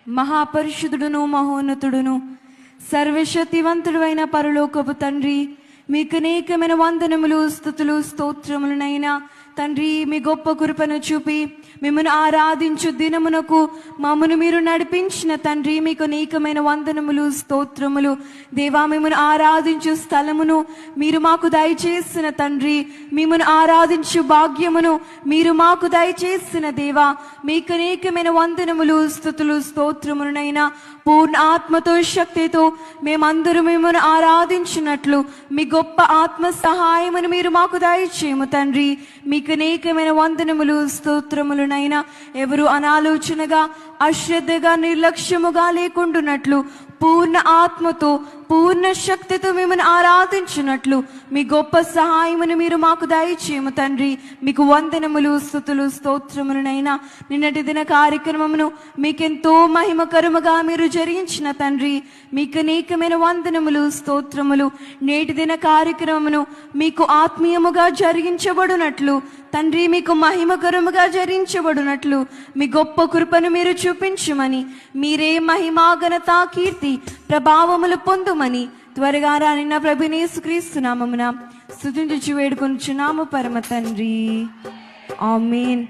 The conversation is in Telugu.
మహాపరిశుద్ధుడును మహోన్నతుడును సర్వశక్తివంతుడు అయిన పరలోకపు తండ్రి, మీకు అనేకమైన వందనములు, స్తుతులు, స్తోత్రములనైనా తండ్రి, మీ గొప్ప కృపను చూపి మిమ్మల్ని ఆరాధించు దినమునకు మమ్మను మీరు నడిపించిన తండ్రి, మీకు అనేకమైన వందనములు, స్తోత్రములు. దేవా, మిమ్మల్ని ఆరాధించు స్థలమును మీరు మాకు దయచేసిన తండ్రి, మిమ్మల్ని ఆరాధించు భాగ్యమును మీరు మాకు దయచేసిన దేవా, మీకు అనేకమైన వందనములు, స్తుతులు, స్తోత్రములనైనా పూర్ణ ఆత్మతో శక్తితో మేమందరూ మిమ్మల్ని ఆరాధించినట్లు మీ గొప్ప ఆత్మ సహాయమును మీరు మాకు దయచేయము తండ్రి. మీకు అనేకమైన వందనములు, స్తోత్రములనైనా ఎవరు అనాలోచనగా, అశ్రద్ధగా, నిర్లక్ష్యముగా లేకుండానట్లు పూర్ణ ఆత్మతో, పూర్ణ శక్తితో మిమ్మల్ని ఆరాధించినట్లు మీ గొప్ప సహాయమును మీరు మాకు దయచేయము తండ్రి. మీకు వందనములు, స్తుతులు, స్తోత్రములనైనా నిన్నటి దిన కార్యక్రమమును మీకెంతో మహిమకరముగా మీరు జరిగించిన తండ్రి, మీకు అనేకమైన వందనములు, స్తోత్రములు. నేటి దిన కార్యక్రమమును మీకు ఆత్మీయముగా జరిగించబడినట్లు తండ్రి, మీకు మహిమకరముగా జరిగించబడినట్లు మీ గొప్ప కృపను మీరు చూపించమని, మీరే మహిమా, ఘనత, కీర్తి, ప్రభావములు పొందుమని త్వరగా రానిన్న ప్రభుని యేసుక్రీస్తు నామమున స్తుతించి వేడుకొనుచున్నాము పరమ తండ్రి. ఆమేన్.